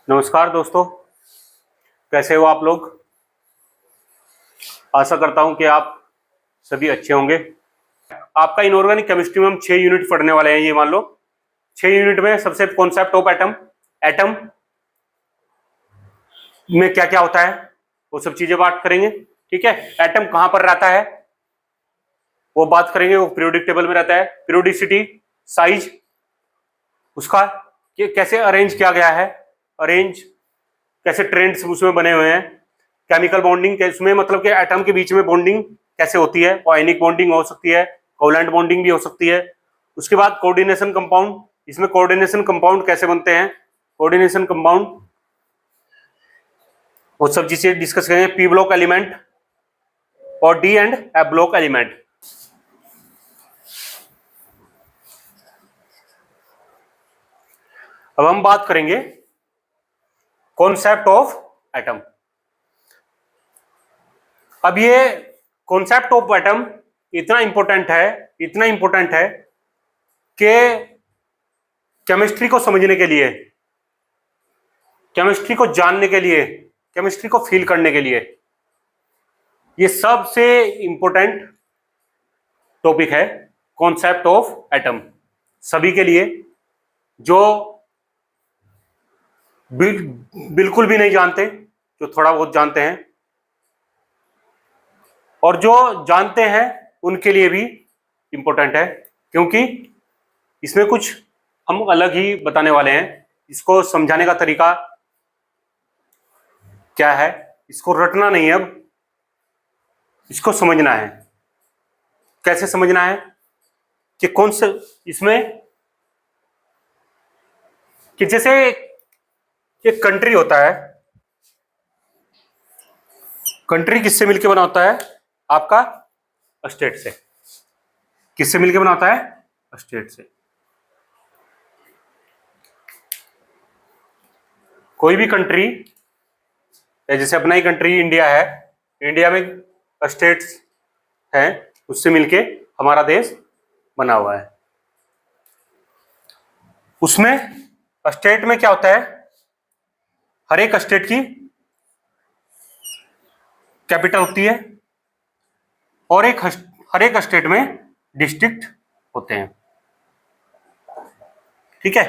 नमस्कार दोस्तों, कैसे हो आप लोग। आशा करता हूं कि आप सभी अच्छे होंगे। आपका इनऑर्गेनिक केमिस्ट्री में हम 6 यूनिट पढ़ने वाले हैं। ये मान लो 6 यूनिट में सबसे कॉन्सेप्ट ऑफ एटम, एटम में क्या क्या होता है वो सब चीजें बात करेंगे। ठीक है, एटम कहां पर रहता है वो बात करेंगे। वो पीरियोडिक टेबल में रहता है, पीरियोडिसिटी, साइज उसका कैसे अरेंज किया गया है, अरेंज कैसे ट्रेंड्स उसमें बने हुए हैं, केमिकल बॉन्डिंग उसमें मतलब कि एटम के बीच में बॉन्डिंग कैसे होती है, आयनिक बॉन्डिंग हो सकती है, कोवलेंट बॉन्डिंग भी हो सकती है। उसके बाद कोऑर्डिनेशन कंपाउंड, इसमें कोऑर्डिनेशन कंपाउंड कैसे बनते हैं, कोऑर्डिनेशन कंपाउंड वो सब चीजें डिस्कस करेंगे। पी ब्लॉक एलिमेंट और D and F block element. अब हम बात करेंगे कॉन्सेप्ट ऑफ एटम। अब ये कॉन्सेप्ट ऑफ एटम इतना इंपॉर्टेंट है कि केमिस्ट्री को समझने के लिए, केमिस्ट्री को जानने के लिए, केमिस्ट्री को फील करने के लिए ये सबसे इंपॉर्टेंट टॉपिक है कॉन्सेप्ट ऑफ एटम। सभी के लिए जो बिल्कुल भी नहीं जानते, जो थोड़ा बहुत जानते हैं, और जो जानते हैं उनके लिए भी इंपॉर्टेंट है, क्योंकि इसमें कुछ हम अलग ही बताने वाले हैं। इसको समझाने का तरीका क्या है, इसको रटना नहीं है, अब इसको समझना है। कैसे समझना है कि कौन से इसमें, कि जैसे एक कंट्री होता है, कंट्री किससे मिलकर बना होता है, आपका स्टेट से। किससे मिलकर बना होता है, स्टेट से। कोई भी कंट्री, जैसे अपना ही कंट्री इंडिया है, इंडिया में स्टेट्स हैं, उससे मिलके हमारा देश बना हुआ है। उसमें स्टेट में क्या होता है, हर एक स्टेट की कैपिटल होती है और हर एक स्टेट में डिस्ट्रिक्ट होते हैं। ठीक है,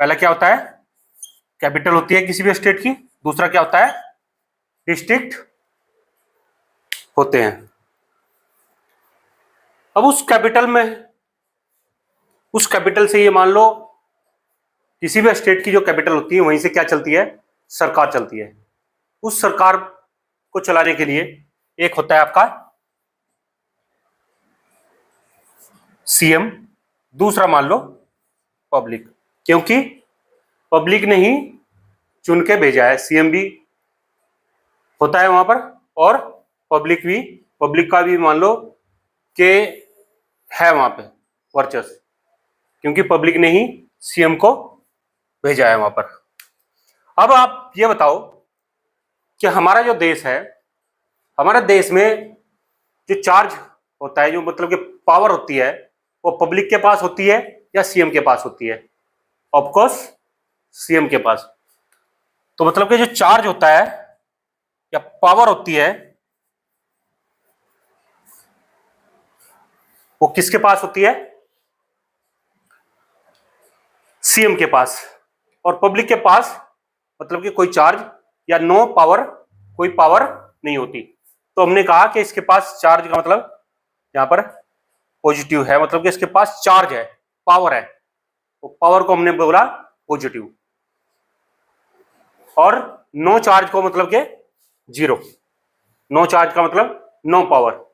पहला क्या होता है, कैपिटल होती है किसी भी स्टेट की। दूसरा क्या होता है, डिस्ट्रिक्ट होते हैं। अब उस कैपिटल से ये मान लो किसी भी स्टेट की जो कैपिटल होती है वहीं से क्या चलती है, सरकार चलती है। उस सरकार को चलाने के लिए एक होता है आपका सीएम, दूसरा मान लो पब्लिक, क्योंकि पब्लिक ने ही चुन के भेजा है। सीएम भी होता है वहां पर और पब्लिक का भी मान लो कि है वहां पे वर्चस्व, क्योंकि पब्लिक ने ही सीएम को भेजा है वहां पर। अब आप ये बताओ कि हमारा जो देश है, हमारे देश में जो चार्ज होता है, जो मतलब कि पावर होती है, वो पब्लिक के पास होती है या सीएम के पास होती है? ऑफ कोर्स सीएम के पास। तो मतलब कि जो चार्ज होता है या पावर होती है वो किसके पास होती है, सीएम के पास। और पब्लिक के पास मतलब कि कोई चार्ज या नो पावर, कोई पावर नहीं होती। तो हमने कहा कि इसके पास चार्ज का मतलब यहां पर पॉजिटिव है, मतलब कि इसके पास चार्ज है, पावर है, तो पावर को हमने बोला पॉजिटिव। और नो चार्ज को मतलब के जीरो। नो चार्ज का मतलब नो पावर,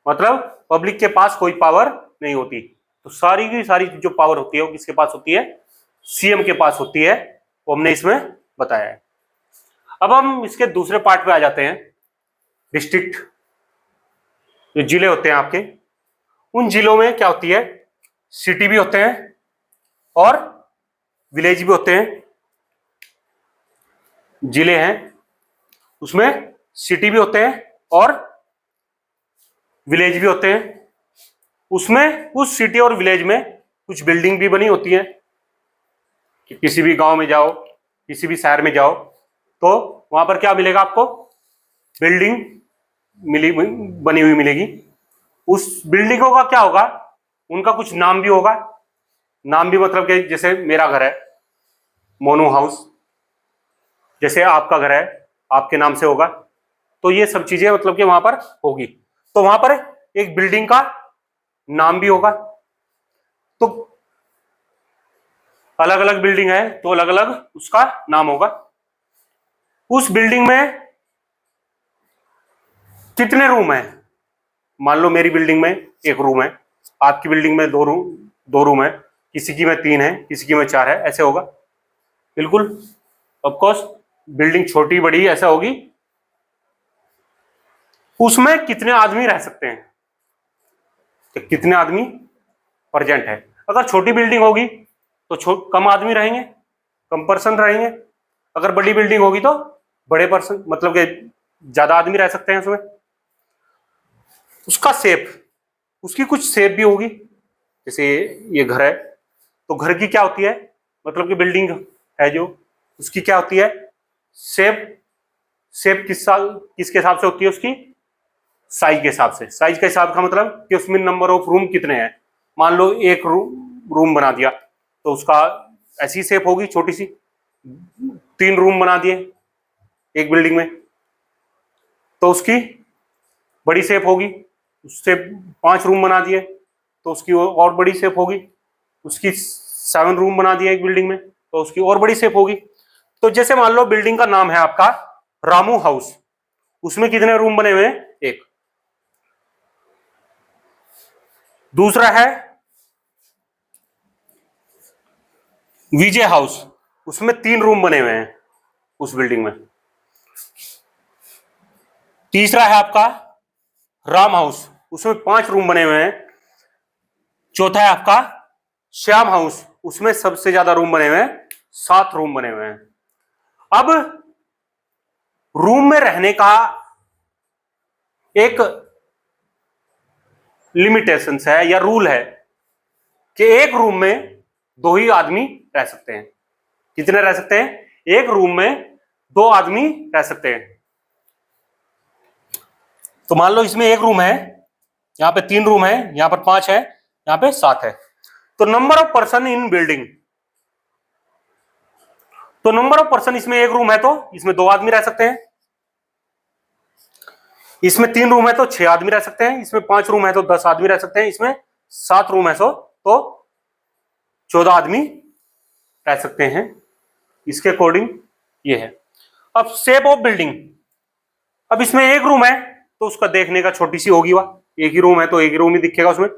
मतलब पब्लिक के पास कोई पावर नहीं होती। तो सारी की सारी जो पावर होती है वो किसके पास होती है, सीएम के पास होती है। वो हमने इसमें बताया है। अब हम इसके दूसरे पार्ट पे आ जाते हैं। डिस्ट्रिक्ट, जो जिले होते हैं आपके, उन जिलों में क्या होती है, सिटी भी होते हैं और विलेज भी होते हैं। जिले हैं उसमें सिटी भी होते हैं और विलेज भी होते हैं। उसमें उस सिटी और विलेज में कुछ बिल्डिंग भी बनी होती है कि किसी भी गांव में जाओ किसी भी शहर में जाओ तो वहां पर क्या मिलेगा आपको, बिल्डिंग मिली बनी हुई मिलेगी। उस बिल्डिंगों का क्या होगा, उनका कुछ नाम भी होगा। नाम भी मतलब कि जैसे मेरा घर है मोनू हाउस, जैसे आपका घर है आपके नाम से होगा। तो ये सब चीजें मतलब कि वहां पर होगी। तो वहां पर एक बिल्डिंग का नाम भी होगा। तो अलग अलग बिल्डिंग है तो अलग अलग उसका नाम होगा। उस बिल्डिंग में कितने रूम है, मान लो मेरी बिल्डिंग में एक रूम है, आपकी बिल्डिंग में दो रूम है, किसी की में 3 है, किसी की में 4 है, ऐसे होगा। बिल्कुल ऑफ कोर्स बिल्डिंग छोटी बड़ी ऐसा होगी। उसमें कितने आदमी रह सकते हैं, तो कितने आदमी प्रेजेंट है। अगर छोटी बिल्डिंग होगी तो कम आदमी रहेंगे, कम पर्सन रहेंगे। अगर बड़ी बिल्डिंग होगी तो बड़े पर्सन मतलब कि ज्यादा आदमी रह सकते हैं उसमें। उसका शेप, उसकी कुछ शेप भी होगी। जैसे ये घर है तो घर की क्या होती है, मतलब कि बिल्डिंग है जो, उसकी क्या होती है शेप। शेप किसके हिसाब से होती है, उसकी साइज के हिसाब से। साइज का हिसाब का मतलब कि उसमें नंबर ऑफ रूम कितने हैं। मान लो एक रूम बना दिया तो उसका ऐसी शेप होगी छोटी सी। 3 रूम बना दिए एक बिल्डिंग में तो उसकी बड़ी शेप होगी। उससे 5 रूम बना दिए तो उसकी और बड़ी शेप होगी। उसकी 7 रूम बना दिए एक बिल्डिंग में तो उसकी और बड़ी शेप होगी। तो जैसे मान लो बिल्डिंग का नाम है आपका रामू हाउस, उसमें कितने रूम बने हुए हैं, एक। दूसरा है विजय हाउस, उसमें 3 रूम बने हुए हैं उस बिल्डिंग में। तीसरा है आपका राम हाउस, उसमें 5 रूम बने हुए हैं। चौथा है आपका श्याम हाउस, उसमें सबसे ज्यादा रूम बने हुए हैं, 7 रूम बने हुए हैं। अब रूम में रहने का एक लिमिटेशन है या रूल है कि एक रूम में 2 ही आदमी रह सकते हैं। कितने रह सकते हैं, एक रूम में 2 आदमी रह सकते हैं। तो मान लो इसमें एक रूम है, यहां पे 3 रूम है, यहां पर 5 है, यहां पे 7 है। तो number of person in building, तो नंबर ऑफ पर्सन, इसमें एक रूम है तो इसमें 2 आदमी रह सकते हैं। इसमें 3 रूम है तो 6 आदमी रह सकते हैं। इसमें 5 रूम है तो 10 आदमी रह सकते हैं। इसमें 7 रूम है तो 14 आदमी रह सकते हैं। इसके अकॉर्डिंग ये है। अब शेप ऑफ बिल्डिंग, अब इसमें एक रूम है तो उसका देखने का छोटी सी होगी, वह एक ही रूम है तो एक ही रूम ही दिखेगा उसमें।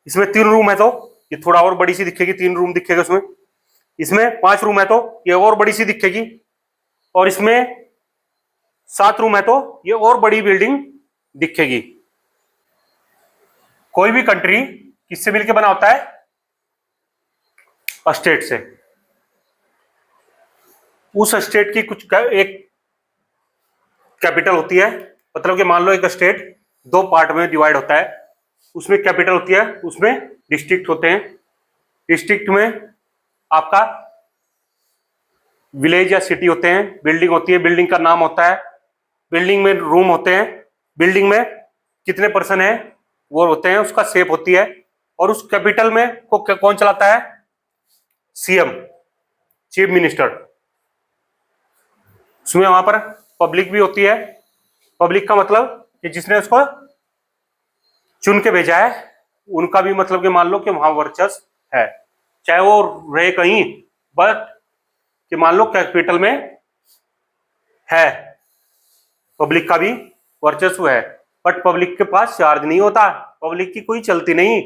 इसमें 3 रूम है तो ये थोड़ा और बड़ी सी दिखेगी, 3 रूम दिखेगा उसमें। इसमें 5 रूम है तो ये और बड़ी सी दिखेगी। और इसमें 7 रूम है तो ये और बड़ी बिल्डिंग दिखेगी। कोई भी कंट्री किससे मिलकर बना होता है, स्टेट से। उस स्टेट की कुछ एक कैपिटल होती है, मतलब कि मान लो एक स्टेट 2 पार्ट में डिवाइड होता है, उसमें कैपिटल होती है, उसमें डिस्ट्रिक्ट होते हैं। डिस्ट्रिक्ट में आपका विलेज या सिटी होते हैं, बिल्डिंग होती है, बिल्डिंग का नाम होता है, बिल्डिंग में रूम होते हैं, बिल्डिंग में कितने पर्सन है वो होते हैं, उसका शेप होती है। और उस कैपिटल में को कौन चलाता है, सीएम, चीफ मिनिस्टर। उसमें वहां पर पब्लिक भी होती है। पब्लिक का मतलब कि जिसने उसको चुन के भेजा है, उनका भी मतलब कि मान लो कि वहां वर्चस्व है, चाहे वो रहे कहीं, बट कि मान लो कैपिटल में है, पब्लिक का भी वर्चस्व है। बट पब्लिक के पास चार्ज नहीं होता, पब्लिक की कोई चलती नहीं।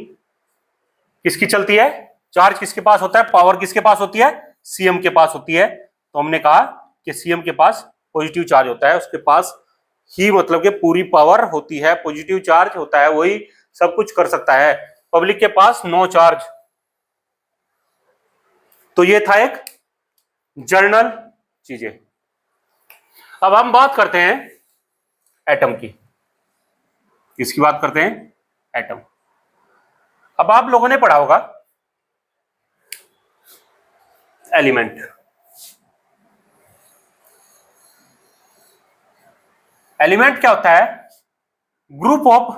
किसकी चलती है, चार्ज किसके पास होता है, पावर किसके पास होती है, सीएम के पास होती है। तो हमने कहा कि सीएम के पास पॉजिटिव चार्ज होता है, उसके पास ही मतलब कि पूरी पावर होती है, पॉजिटिव चार्ज होता है, वही सब कुछ कर सकता है। पब्लिक के पास नो चार्ज। तो ये था एक जर्नल चीजें। अब हम बात करते हैं एटम की। किसकी बात करते हैं, एटम। अब आप लोगों ने पढ़ा होगा एलिमेंट। एलिमेंट क्या होता है? Group of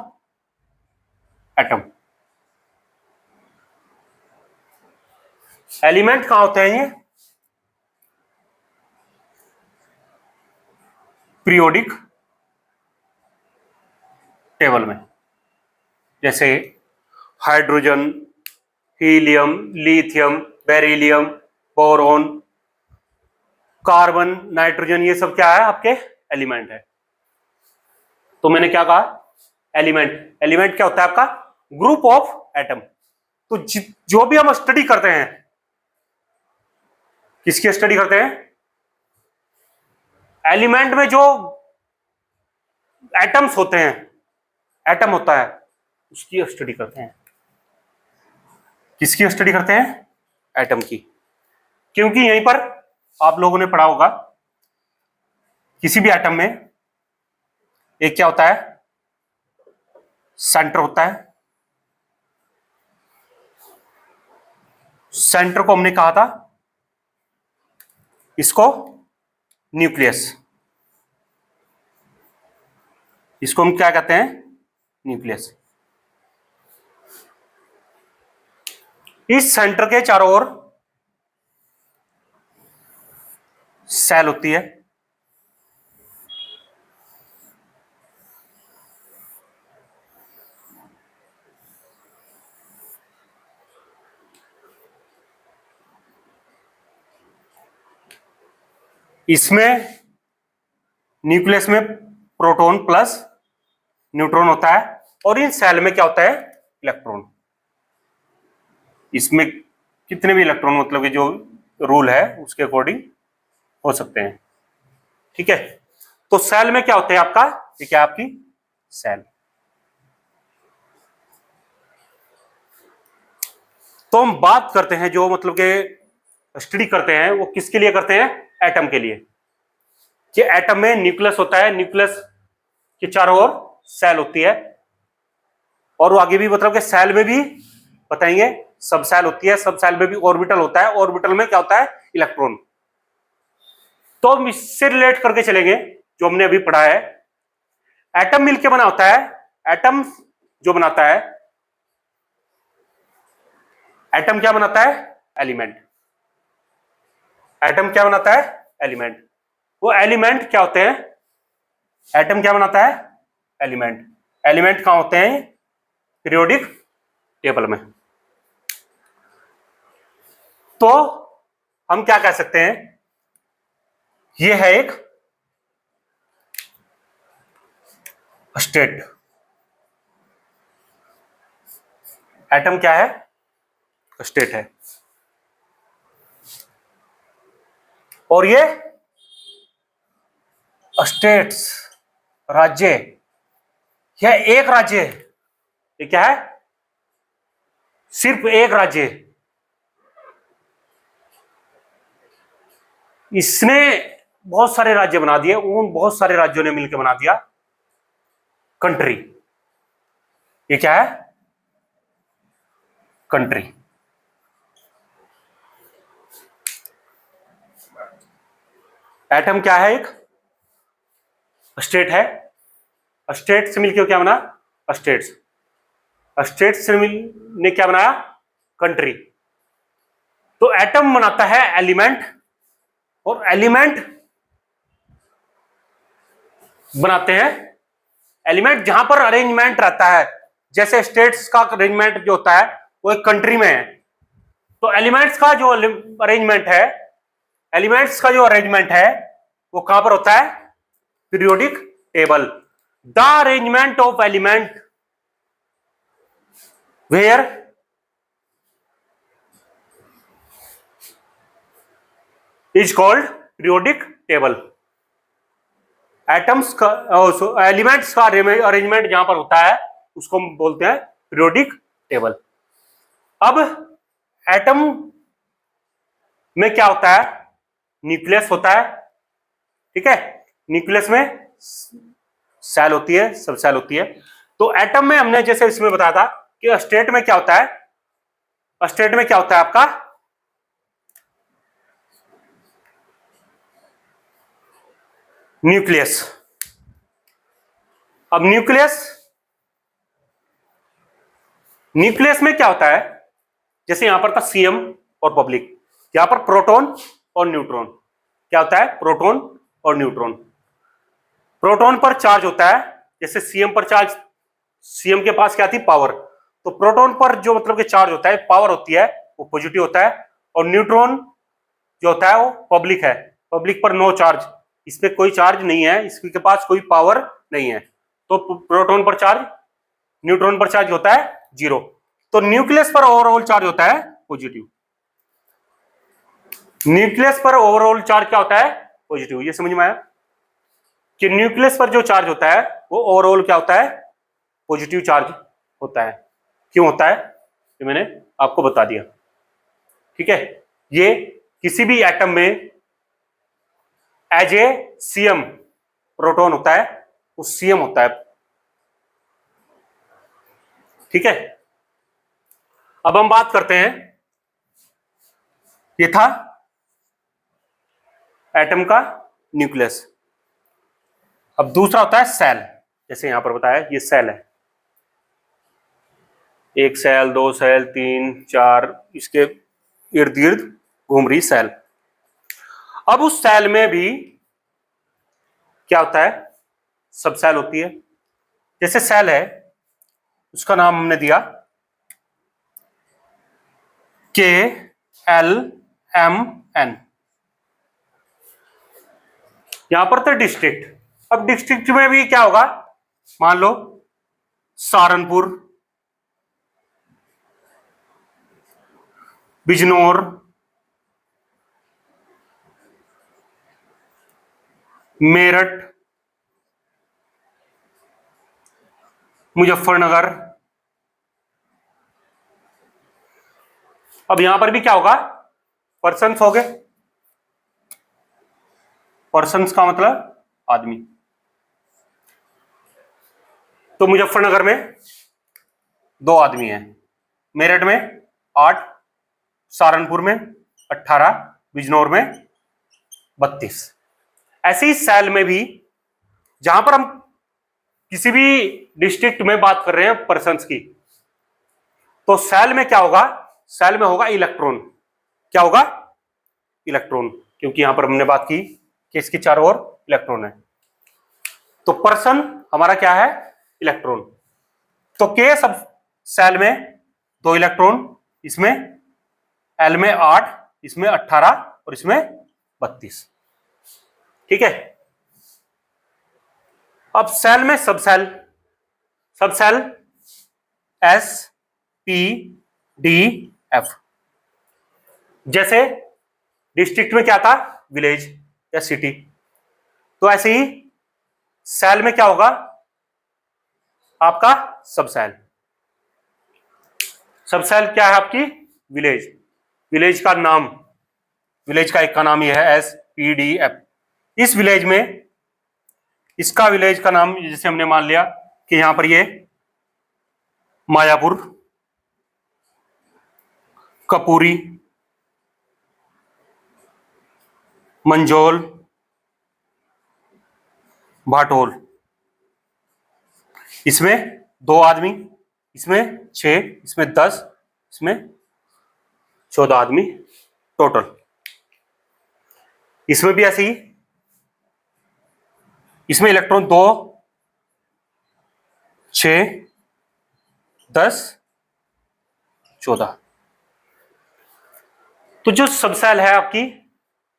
atom. एलिमेंट कहां होते हैं ये? पीरियोडिक टेबल में, जैसे hydrogen, helium, lithium, beryllium, boron, carbon, nitrogen, ये सब क्या है? आपके एलिमेंट है। तो मैंने क्या कहा? एलिमेंट। एलिमेंट क्या होता है आपका? Group of atom. तो जो भी हम स्टडी करते हैं, किसकी स्टडी करते हैं? एलिमेंट में जो एटम्स होते हैं, एटम होता है, उसकी स्टडी करते हैं। किसकी स्टडी करते हैं? एटम की। क्योंकि यहीं पर आप लोगों ने पढ़ा होगा, किसी भी एटम में एक क्या होता है? सेंटर होता है। सेंटर को हमने कहा था, इसको न्यूक्लियस। इसको हम क्या कहते हैं? न्यूक्लियस। इस सेंटर के चारों ओर सेल होती है। इसमें न्यूक्लियस में प्रोटॉन प्लस न्यूट्रॉन होता है, और इन सेल में क्या होता है? इलेक्ट्रॉन। इसमें कितने भी इलेक्ट्रॉन, मतलब कि जो रूल है उसके अकॉर्डिंग हो सकते हैं। ठीक है। तो सेल में क्या होते हैं आपका? ये क्या आपकी सेल। तो हम बात करते हैं, जो मतलब के स्टडी करते हैं, वो किसके लिए करते हैं? एटम के लिए। कि एटम में न्यूक्लियस होता है, न्यूक्लियस के चारों ओर सेल होती है, और वो आगे भी मतलब कि सेल में भी बताएंगे सब सेल होती है। सब सेल में भी ऑर्बिटल होता है। ऑर्बिटल में क्या होता है? इलेक्ट्रॉन। तो हम इससे रिलेट करके चलेंगे, जो हमने अभी पढ़ा है। एटम मिलकर बना होता है, एटम जो बनाता है, एटम क्या बनाता है? एलिमेंट। एटम क्या बनाता है? एलिमेंट। वो एलिमेंट क्या होते हैं? एटम क्या बनाता है? एलिमेंट। एलिमेंट कहां होते हैं? पीरियोडिक टेबल में। तो हम क्या कह सकते हैं? ये है एक स्टेट। एटम क्या है? स्टेट है। और ये स्टेट्स, राज्य, यह एक राज्य है। ये क्या है? सिर्फ एक राज्य है। इसने बहुत सारे राज्य बना दिए, उन बहुत सारे राज्यों ने मिलकर बना दिया कंट्री। ये क्या है? कंट्री। एटम क्या है? एक स्टेट है। स्टेट से मिलकर क्या बना? स्टेट्स। स्टेट से ने क्या बनाया? कंट्री। तो एटम बनाता है एलिमेंट, और एलिमेंट बनाते हैं एलिमेंट जहां पर अरेंजमेंट रहता है। जैसे स्टेट्स का अरेंजमेंट जो होता है वो एक कंट्री में है, तो एलिमेंट्स का जो अरेंजमेंट है, एलिमेंट्स का जो अरेंजमेंट है वो कहां पर होता है? Periodic table. The arrangement of element where is called periodic table. Atoms का, एलिमेंट्स का अरेंजमेंट जहां पर होता है उसको हम बोलते हैं पीरियोडिक टेबल। अब एटम में क्या होता है? न्यूक्लियस होता है। ठीक है। न्यूक्लियस में सेल होती है, सब सेल होती है। तो एटम में हमने जैसे इसमें बताया था कि स्टेट में क्या होता है? स्टेट में क्या होता है आपका? न्यूक्लियस। अब न्यूक्लियस, न्यूक्लियस में क्या होता है, जैसे यहां पर था सीएम और पब्लिक, यहां पर प्रोटॉन और न्यूट्रॉन, क्या होता है, प्रोटॉन और न्यूट्रॉन। प्रोटॉन पर चार्ज होता है, जैसे सीएम पर चार्ज, सीएम के पास क्या थी, पावर, तो प्रोटॉन पर जो मतलब कि चार्ज होता है, पावर होती है, वो पॉजिटिव होता है। और न्यूट्रॉन जो होता है वो पब्लिक है, पब्लिक पर नो चार्ज, इस पे कोई चार्ज नहीं है, इसके पास कोई पावर नहीं है, तो प्रोटॉन पर चार्ज, न्यूट्रॉन पर चार्ज होता है जीरो। तो न्यूक्लियस पर ओवरऑल चार्ज होता है पॉजिटिव, न्यूक्लियस पर ओवरऑल चार्ज क्या होता है, पॉजिटिव। ये समझ में आया कि न्यूक्लियस पर जो चार्ज होता है वो ओवरऑल क्या होता है, पॉजिटिव चार्ज होता है। क्यों होता है ये मैंने आपको बता दिया, ठीक है। ये किसी भी एटम में एज ए सीएम प्रोटॉन होता है, वो सीएम होता है, ठीक है। अब हम बात करते हैं, ये था एटम का न्यूक्लियस। अब दूसरा होता है सेल, जैसे यहां पर बताया ये सेल है, एक सेल, दो सेल, तीन, चार, इसके इर्द गिर्द घूम रही सेल। अब उस सेल में भी क्या होता है, सब सेल होती है। जैसे सेल है, उसका नाम हमने दिया KLMN, यहां पर तो डिस्ट्रिक्ट। अब डिस्ट्रिक्ट में भी क्या होगा, मान लो सहारनपुर, बिजनौर, मेरठ, मुजफ्फरनगर। अब यहां पर भी क्या होगा, पर्सन्स हो गए, पर्सन्स का मतलब आदमी। तो मुजफ्फरनगर में 2 आदमी हैं, मेरठ में 8, सहारनपुर में 18, बिजनौर में 32। ऐसे ही सेल में भी, जहां पर हम किसी भी डिस्ट्रिक्ट में बात कर रहे हैं पर्सन्स की, तो सेल में क्या होगा, सेल में होगा इलेक्ट्रॉन, क्या होगा, इलेक्ट्रॉन, क्योंकि यहां पर हमने बात की कि इसकी चारों ओर इलेक्ट्रॉन है। तो पर्सन हमारा क्या है, इलेक्ट्रॉन। तो के सब सेल में 2 इलेक्ट्रॉन, इसमें एल में 8, इसमें 18 और इसमें 32, ठीक है। अब सेल में सब सेल, सब सेल SPDF, जैसे डिस्ट्रिक्ट में क्या था, विलेज या सिटी, तो ऐसे ही सेल में क्या होगा, आपका सब सेल। सब सेल क्या है आपकी, विलेज, विलेज का नाम, विलेज का एक का नाम यह है SPDF। इस विलेज में, इसका विलेज का नाम जैसे हमने मान लिया कि यहां पर ये मायापुर, कपूरी, मंझौल, भाटोल, इसमें 2 आदमी, इसमें 6, इसमें 10, इसमें 14 आदमी टोटल। इसमें भी ऐसे ही, इसमें इलेक्ट्रॉन 2, 6, 10, 14। तो जो सब सेल है आपकी,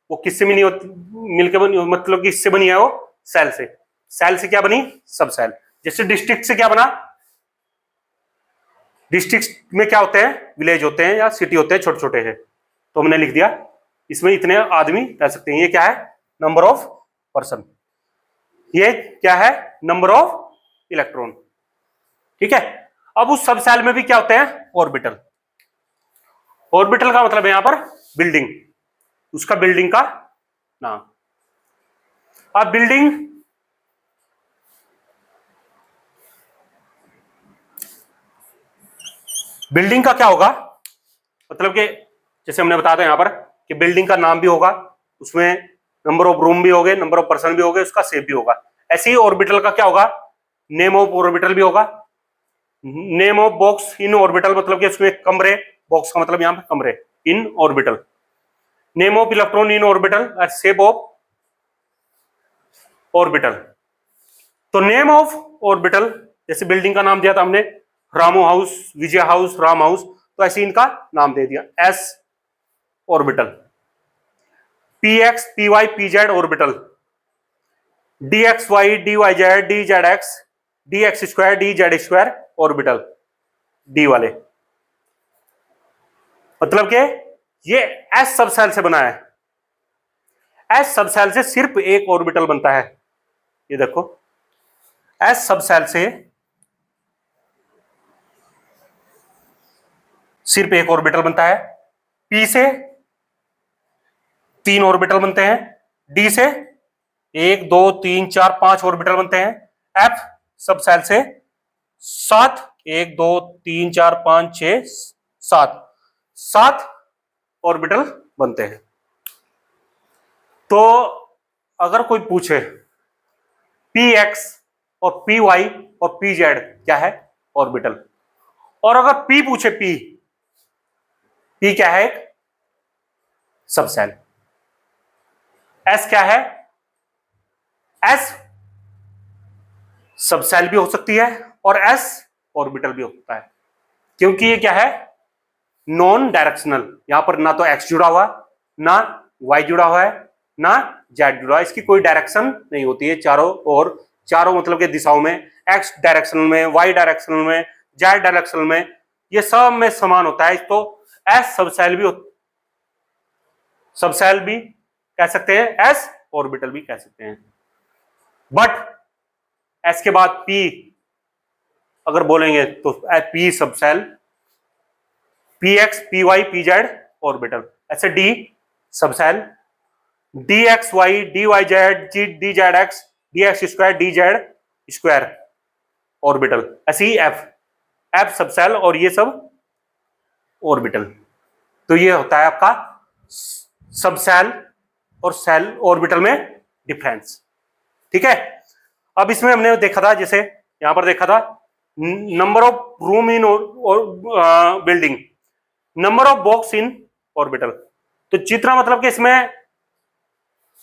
वो किससे बनी होती, मिलकर बनी, मतलब कि इससे बनी है वो सेल से। सेल से क्या बनी, सब सेल। जैसे डिस्ट्रिक्ट से क्या बना, डिस्ट्रिक्ट में क्या होते हैं, विलेज होते हैं या सिटी होते हैं, छोटे छोटे हैं, तो हमने लिख दिया इसमें इतने आदमी रह सकते हैं। ये क्या है, नंबर ऑफ पर्सन। ये क्या है, नंबर ऑफ इलेक्ट्रॉन, ठीक है। अब उस सब सेल में भी क्या होते हैं, ऑर्बिटल। ऑर्बिटल का मतलब है यहां पर बिल्डिंग, उसका बिल्डिंग का नाम। अब बिल्डिंग, बिल्डिंग का क्या होगा, मतलब कि जैसे हमने बताया था यहां पर कि बिल्डिंग का नाम भी होगा, उसमें नंबर ऑफ रूम भी होंगे, नंबर ऑफ पर्सन भी होंगे, उसका शेप भी होगा। ऐसे ही ऑर्बिटल का क्या होगा, नेम ऑफ ऑर्बिटल भी होगा, name of box in orbital मतलब कि उसमें कमरे, बॉक्स का मतलब यहां पे कमरे, in orbital, name of electron in orbital और शेप ऑफ ऑर्बिटल। तो नेम ऑफ ऑर्बिटल, जैसे बिल्डिंग का नाम दिया था हमने Ramo house, Vijay house, Ram house, तो ऐसे इनका नाम दे दिया S orbital. P X P Y P Z orbital, D X Y D Y Z D Z X D X square D Z square orbital, D वाले, मतलब कि ये एस सबसेल से बना है। एस सबसेल से सिर्फ एक ऑर्बिटल बनता है, ये देखो एस सबसेल से सिर्फ एक ऑर्बिटल बनता है, पी से 3 ऑर्बिटल बनते हैं, डी से 1 2 3 4 5 ऑर्बिटल बनते हैं, एफ सबसेल से 7 1 2 3 4 5 6 7 ऑर्बिटल बनते हैं। तो अगर कोई पूछे पी एक्स और पी वाई और पी जेड क्या है, ऑर्बिटल, और अगर पी पूछे पी क्या है, एक सबसेल, एस क्या है, एस सबसेल भी हो सकती है और एस ऑर्बिटल भी हो सकता है, क्योंकि ये क्या है, नॉन डायरेक्शनल, यहां पर ना तो एक्स जुड़ा हुआ, ना वाई जुड़ा हुआ है, ना जेड जुड़ा है, इसकी कोई डायरेक्शन नहीं होती है चारों, और चारों मतलब के दिशाओं में, एक्स डायरेक्शनल में, वाई डायरेक्शनल में, जेड डायरेक्शनल में, ये सब में समान होता है। तो एस सबसेल भी सबसेल भी कह सकते हैं, एस ऑर्बिटल भी कह सकते हैं। बट एस के बाद पी अगर बोलेंगे तो P subshell, P X P Y P Z orbital, ऐसे D subshell, D X Y D Y Z D Z X D X square D Z square orbital, ऐसे ही एफ सबसेल और ये सब ऑर्बिटल। तो ये होता है आपका सबसेल और सेल ऑर्बिटल में डिफरेंस, ठीक है। अब इसमें हमने देखा था, जैसे यहां पर देखा था number of room in building, number of box in orbital. तो जितना मतलब कि इसमें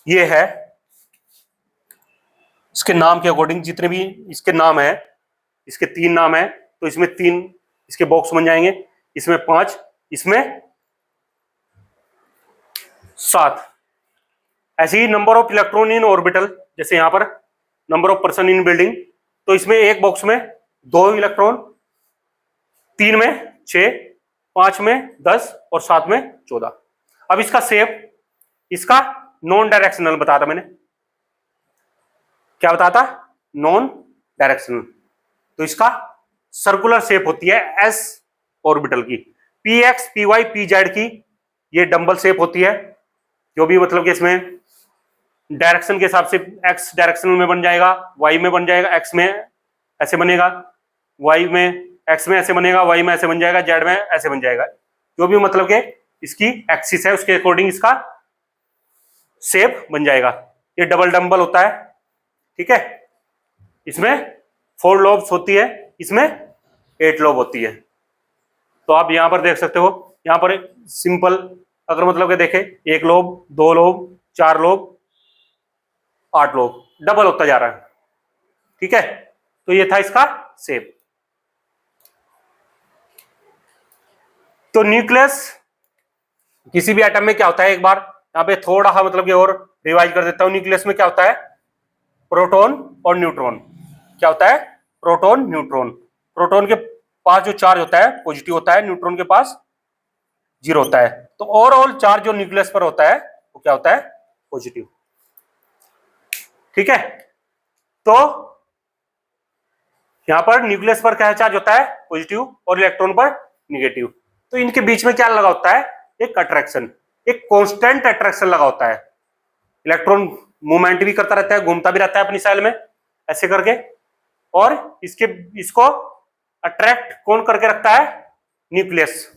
ये है, इसके नाम के अकॉर्डिंग जितने भी इसके नाम है, इसके 3 नाम है, तो इसमें 3 इसके बॉक्स बन जाएंगे, इसमें 5, इसमें 7। ऐसे ही number of electron in orbital, जैसे यहां पर number of person in building, तो इसमें एक बॉक्स में 2 इलेक्ट्रॉन, 3 में 6, 5 में 10 और 7 में 14। अब इसका शेप, इसका नॉन डायरेक्शनल बताया था मैंने, क्या बताया था, नॉन डायरेक्शनल। तो इसका सर्कुलर शेप होती है एस ऑर्बिटल की, P X P Y P Z की ये डंबल शेप होती है, जो भी मतलब कि इसमें डायरेक्शन के हिसाब से एक्स डायरेक्शनल में बन जाएगा, वाई में बन जाएगा, एक्स में ऐसे बनेगा, वाई में एक्स में ऐसे बनेगा, वाई में ऐसे बन जाएगा, जेड में ऐसे बन जाएगा, जो भी मतलब कि इसकी एक्सिस है उसके अकॉर्डिंग इसका शेप बन जाएगा। ये डबल डंबल होता है, ठीक है। इसमें 4 लोब्स होती है, इसमें 8 लोब होती है। तो आप यहां पर देख सकते हो, यहां पर सिंपल अगर मतलब कि देखें 1 lobe 2 lobe 4 lobe 8 lobe, double होता जा रहा है, ठीक है। तो ये था इसका शेप। तो न्यूक्लियस किसी भी एटम में क्या होता है, एक बार यहाँ पे थोड़ा सा मतलब कि और रिवाइज कर देता हूं। न्यूक्लियस में क्या होता है, प्रोटॉन और न्यूट्रॉन। क्या होता है, प्रोटॉन न्यूट्रॉन। प्रोटॉन के पास जो चार्ज होता है पॉजिटिव होता है, न्यूट्रॉन के पास 0 होता है। तो ओवरऑल चार्ज जो न्यूक्लियस पर होता है वो क्या होता है, पॉजिटिव, ठीक है। तो यहां पर न्यूक्लियस पर क्या चार्ज होता है, पॉजिटिव, और इलेक्ट्रॉन पर निगेटिव। तो इनके बीच में क्या लगा होता है, एक अट्रैक्शन, एक कांस्टेंट अट्रैक्शन लगा होता है। इलेक्ट्रॉन मूवमेंट भी करता रहता है, घूमता भी रहता है अपनी सेल में ऐसे करके, और इसको अट्रैक्ट कौन करके रखता है, न्यूक्लियस,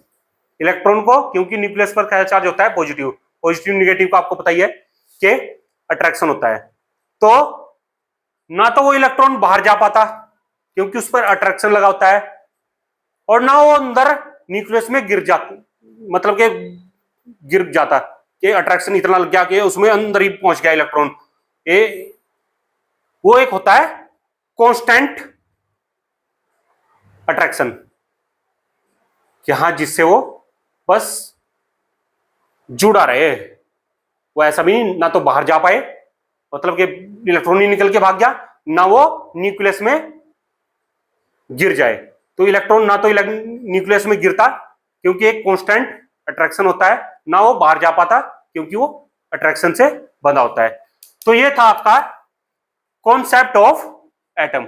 इलेक्ट्रॉन को, क्योंकि न्यूक्लियस पर क्या चार्ज होता है, पॉजिटिव। पॉजिटिव निगेटिव का आपको पता ही है कि अट्रैक्शन होता है। तो ना तो वो इलेक्ट्रॉन बाहर जा पाता, क्योंकि उस पर अट्रैक्शन लगा होता है, और ना वो अंदर न्यूक्लियस में गिर जाता, मतलब कि गिर जाता कि अट्रैक्शन इतना लग गया कि उसमें अंदर ही पहुंच गया इलेक्ट्रॉन। ये वो एक होता है कांस्टेंट अट्रैक्शन, कि हाँ जिससे वो बस जुड़ा रहे, वो ऐसा भी नहीं ना तो बाहर जा पाए, मतलब कि इलेक्ट्रॉन ही निकल के भाग गया, ना वो न्यूक्लियस में गिर जाए। तो इलेक्ट्रॉन ना तो न्यूक्लियस में गिरता क्योंकि एक कांस्टेंट अट्रैक्शन होता है, ना वो बाहर जा पाता क्योंकि वो अट्रैक्शन से बंधा होता है। तो ये था आपका कॉन्सेप्ट ऑफ एटम।